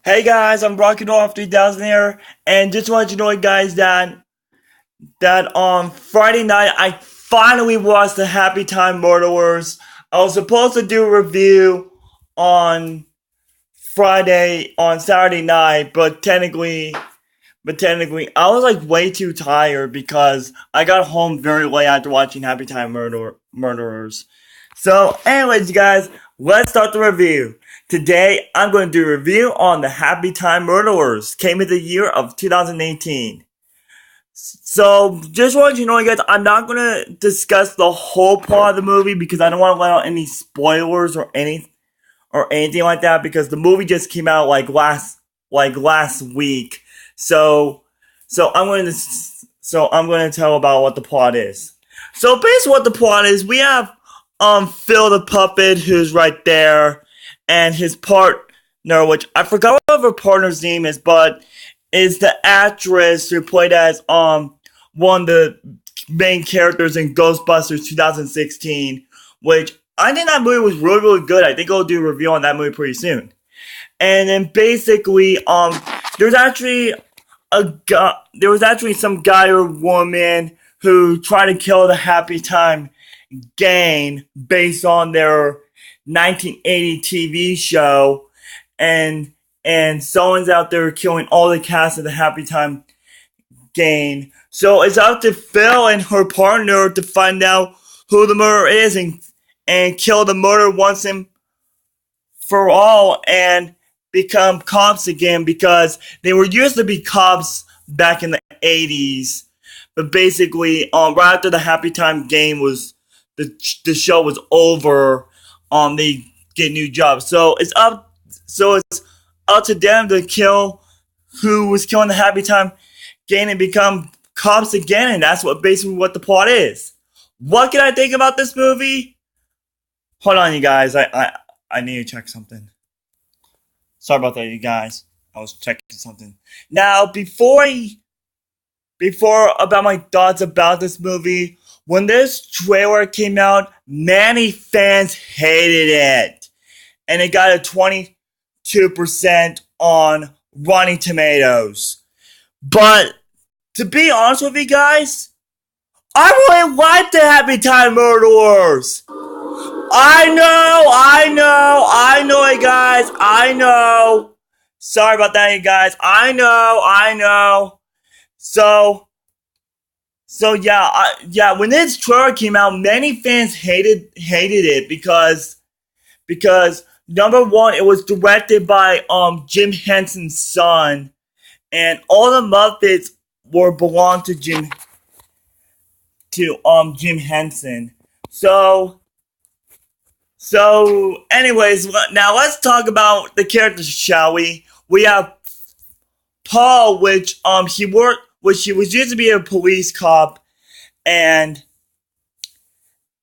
Hey guys, I'm Rocket Off 3000 here, and just want you to know, guys, that on Friday night I finally watched the Happy Time Murderers. I was supposed to do a review on Saturday night, but technically, I was like way too tired because I got home very late after watching Happy Time Murderers. So, anyways, you guys, let's start the review. Today, I'm going to do a review on the Happy Time Murderers. Came in the year of 2018. So, just want you to know, guys, I'm not going to discuss the whole plot of the movie because I don't want to let out any spoilers or anything like that because the movie just came out last week. So, I'm going to tell about what the plot is. So, basically, what the plot is, we have Phil the puppet who's right there, and his partner, which I forgot what her partner's name is, but is the actress who played as one of the main characters in Ghostbusters 2016, which I think that movie was really, really good. I think I'll do a review on that movie pretty soon. And then basically, there's actually some guy or woman who tried to kill the Happy Time gang based on their 1980 TV show, and someone's out there killing all the cast of the Happy Time gang. So it's up to Phil and her partner to find out who the murderer is and kill the murderer once and for all and become cops again because they were used to be cops back in the 80s. But basically, right after the Happy Time game was the show was over, they get new jobs. So it's up to them to kill who was killing the Happy Time gang and become cops again, and that's basically what the plot is. What can I think about this movie? Hold on, you guys. I need to check something. Sorry about that, you guys. I was checking something. Now, before about my thoughts about this movie, when this trailer came out, many fans hated it. And it got a 22% on Rotten Tomatoes. But, to be honest with you guys, I really like the Happy Time Murderers. I know it, guys. I know. Sorry about that, you guys. I know. So yeah, when this trailer came out, many fans hated it because number one, it was directed by Jim Henson's son, and all the Muppets belonged to Jim Henson. So anyways, now let's talk about the characters, shall we? We have Paul, which he was used to be a police cop, and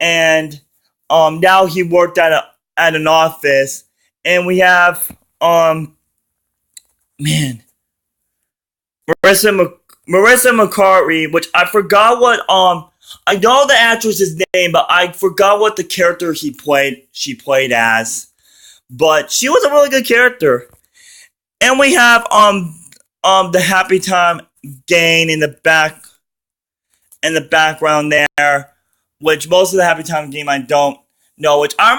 now he worked at an office, and we have Marissa McCarthy, which I forgot what I know the actress's name, but I forgot what the character she played as, but she was a really good character. And we have the Happy Time gang in the background there, which most of the Happy Time game I don't know. Which I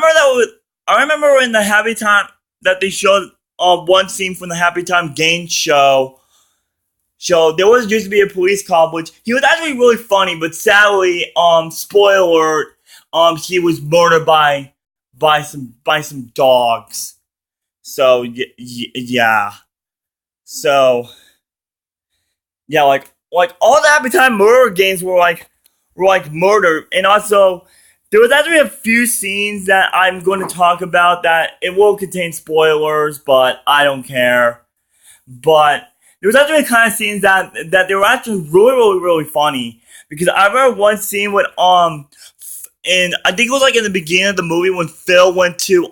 remember in the Happy Time that they showed one scene from the Happy Time gang show. There was used to be a police cop, which he was actually really funny, but sadly, spoiler alert, he was murdered by some dogs. So yeah. So yeah, like all the Happy Time murder games were like murder, and also there was actually a few scenes that I'm going to talk about that it will contain spoilers, but I don't care. But there was actually kind of scenes that they were actually really, really, really funny, because I remember one scene with and I think it was like in the beginning of the movie when Phil went to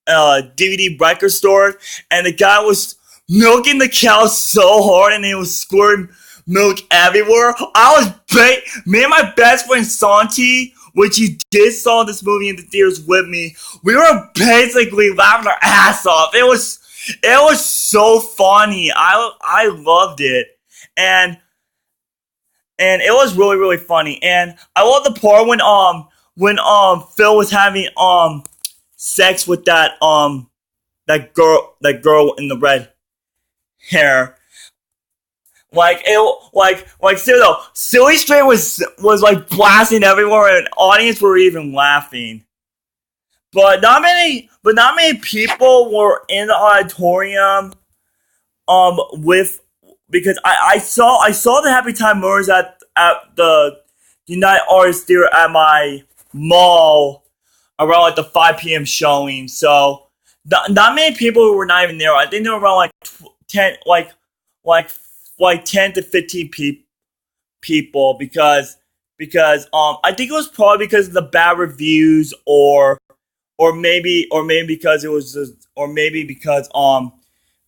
DVD record store, and the guy was milking the cow so hard and he was squirting milk everywhere. Me and my best friend Santi, which he did saw this movie in the theaters with me, we were basically laughing our ass off. It was so funny. I loved it, and it was really really funny. And I love the part when Phil was having sex with that girl in the red hair. Seriously, Silly String was like blasting everywhere, and audience were even laughing. But not many people were in the auditorium. With because I saw the Happy Time Murders at the United Artists Theater at my mall around like the 5 p.m. showing. So not many people were not even there. I think there were around like 10 like like 10 to 15 people because I think it was probably because of the bad reviews or maybe because it was just, or maybe because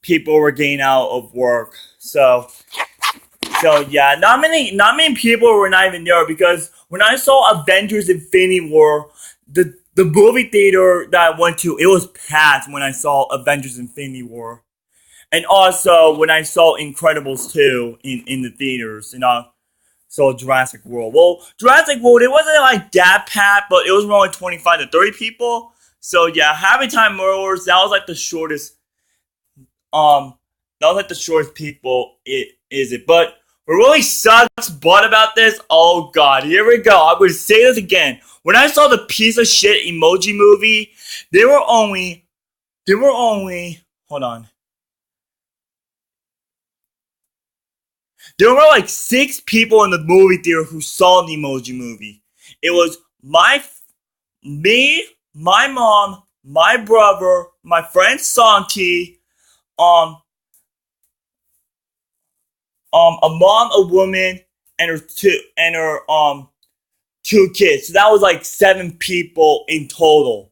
people were getting out of work. So yeah, not many people were not even there because when I saw Avengers Infinity War, the movie theater that I went to, it was packed when I saw Avengers Infinity War. And also when I saw Incredibles 2 in the theaters, so Jurassic World. Well, Jurassic World, it wasn't like that packed, but it was more like 25 to 30 people. So yeah, Happy Time Murders, that was like the shortest um people is it. But what really sucks butt about this, oh god, here we go. I'm gonna say this again. When I saw the piece of shit Emoji Movie, there were only hold on. There were like 6 people in the movie theater who saw the Emoji Movie. It was me, my mom, my brother, my friend Santi, um, a mom, a woman, and her two kids. So that was like 7 people in total.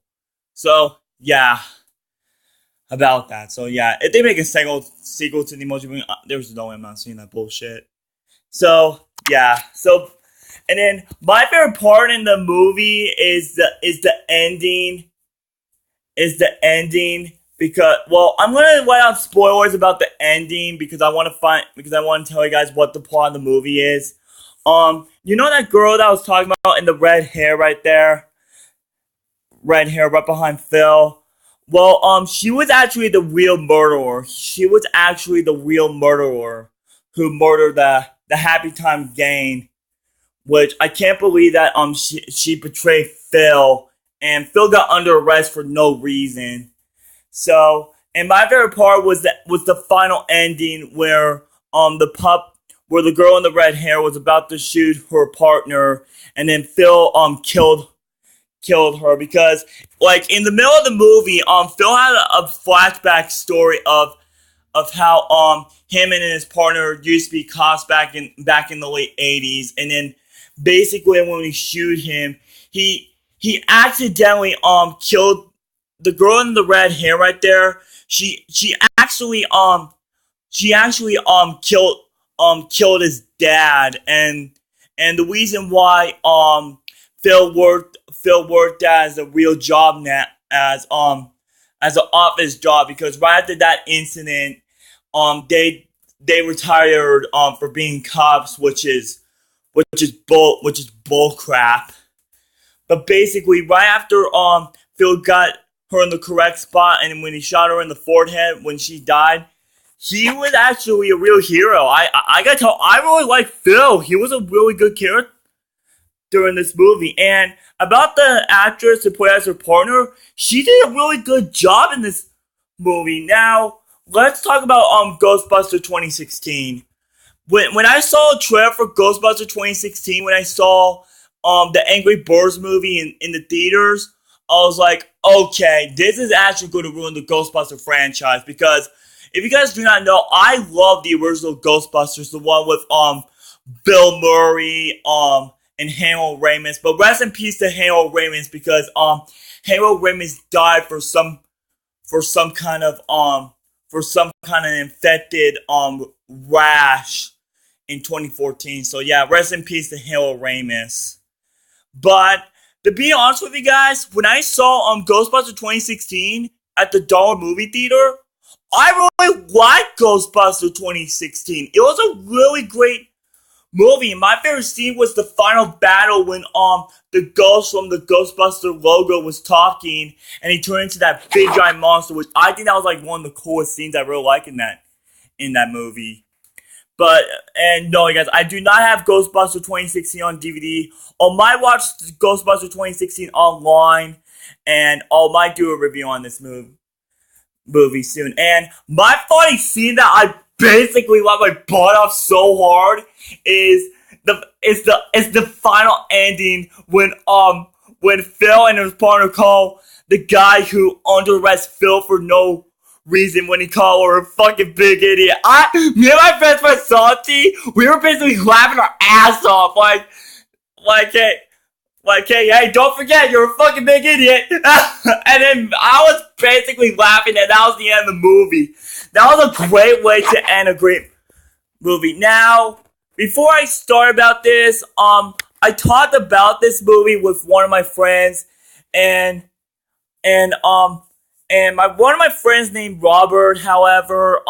So yeah, about that. So yeah, if they make a sequel to the Emoji Movie, there's no way I'm not seeing that bullshit. So yeah, and then my favorite part in the movie is the ending. Is the ending because I'm gonna write out spoilers about the ending because I want to tell you guys what the plot of the movie is. You know that girl that I was talking about in the red hair right there, red hair right behind Phil. Well, she was actually the real murderer. She was actually the real murderer who murdered the Happy Time gang, which I can't believe that she betrayed Phil, and Phil got under arrest for no reason. So, and my favorite part was the final ending where where the girl in the red hair was about to shoot her partner, and then Phil killed her because like in the middle of the movie, Phil had a flashback story of how him and his partner used to be cops back in the late 80s, and then basically when we shoot him, he accidentally killed the girl in the red hair right there. She actually killed his dad, and the reason why Phil worked as a real job now as an office job because right after that incident they retired for being cops, which is bull crap. But basically, right after Phil got her in the correct spot, and when he shot her in the forehead when she died, he was actually a real hero. I gotta tell, I really like Phil. He was a really good character in this movie. And about the actress who played as her partner, she did a really good job in this movie. Now, let's talk about Ghostbuster 2016. When I saw a trailer for Ghostbuster 2016, when I saw the Angry Birds movie in the theaters, I was like, okay, this is actually going to ruin the Ghostbuster franchise because if you guys do not know, I love the original Ghostbusters, the one with Bill Murray and Harold Ramis. But rest in peace to Harold Ramis because Harold Ramis died for some kind of infected rash in 2014. So yeah, rest in peace to Harold Ramis. But to be honest with you guys, when I saw Ghostbusters 2016 at the Dollar Movie Theater, I really liked Ghostbusters 2016. It was a really great movie. My favorite scene was the final battle when the ghost from the Ghostbuster logo was talking and he turned into that big giant monster, which I think that was like one of the coolest scenes I really like in that movie. But and no, guys, I do not have Ghostbusters 2016 on DVD. I might watch Ghostbusters 2016 online, and I might do a review on this movie soon. And my funny scene that I basically let my butt off so hard is the final ending when Phil and his partner call the guy who under arrest Phil for no reason when he called her a fucking big idiot. Me and my best friend Santi, we were basically laughing our ass off hey, don't forget, you're a fucking big idiot. And then I was basically laughing, and that was the end of the movie. That was a great way to end a great movie. Now, before I start about this, I talked about this movie with one of my friends, and one of my friends named Robert. However,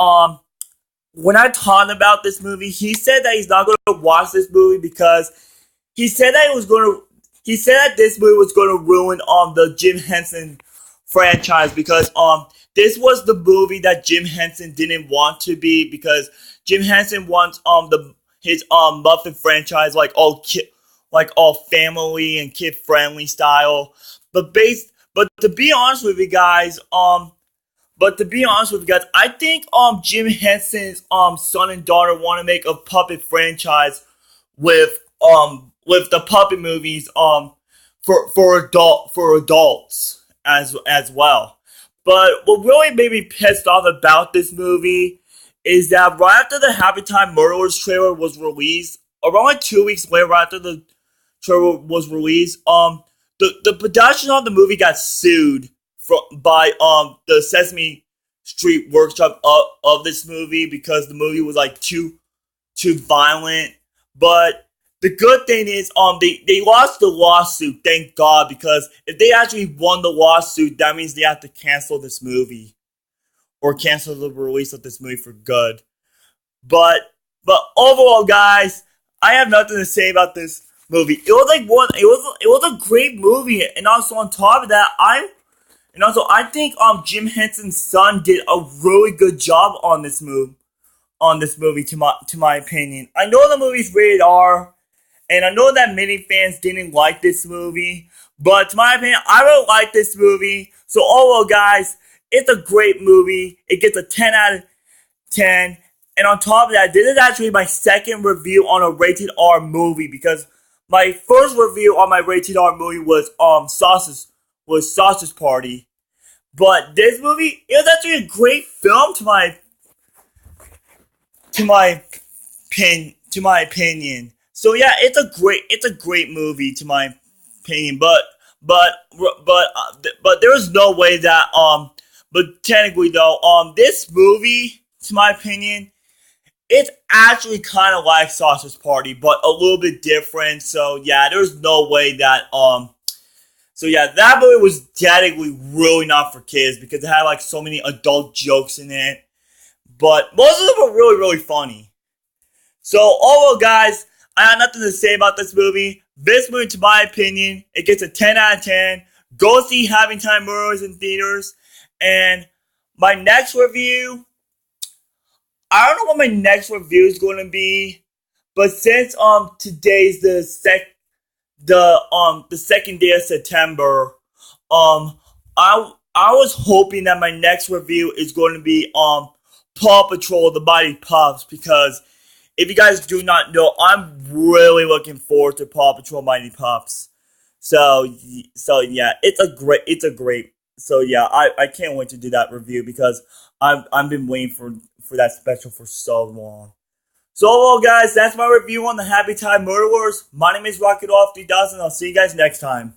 when I talked about this movie, he said that he's not going to watch this movie because he said that this movie was going to ruin the Jim Henson franchise because this was the movie that Jim Henson didn't want to be because Jim Henson wants his Muppet franchise like all family and kid friendly style, but to be honest with you guys, I think Jim Henson's son and daughter want to make a puppet franchise with the puppet movies for adults as well. But what really made me pissed off about this movie is that right after the Happy Time Murderers trailer was released, around like 2 weeks later, right after the trailer was released, the production of the movie got sued by the Sesame Street workshop of this movie because the movie was like too violent. But the good thing is they lost the lawsuit, thank God, because if they actually won the lawsuit, that means they have to cancel this movie or cancel the release of this movie for good. But overall, guys, I have nothing to say about this movie. It was a great movie, and also on top of that, I think Jim Henson's son did a really good job on this movie. To my opinion, I know the movie's rated R, and I know that many fans didn't like this movie, but to my opinion, I really like this movie. So overall, guys, it's a great movie. It gets a 10 out of 10. And on top of that, this is actually my second review on a rated R movie because my first review on my rated R movie was Sausage Party. But this movie, it was actually a great film to my opinion. So yeah, it's a great movie to my opinion. But there is no way that but technically though this movie, to my opinion, it's actually kind of like Sausage Party, but a little bit different. So yeah, there's no way that so yeah, that movie was technically really not for kids because it had like so many adult jokes in it. But most of them were really, really funny. So overall, guys, I have nothing to say about this movie. This movie, to my opinion, it gets a 10 out of 10. Go see Happy Time Murderers in theaters. And my next review, I don't know what my next review is going to be, but since today's the second day of September, I was hoping that my next review is going to be Paw Patrol: The Mighty Pups, because if you guys do not know, I'm really looking forward to Paw Patrol: Mighty Pups. So yeah, it's a great. So yeah, I can't wait to do that review because I've been waiting for that special for so long. So overall, guys, that's my review on the Happy Time Murderers. My name is Rocket Off 3000. I'll see you guys next time.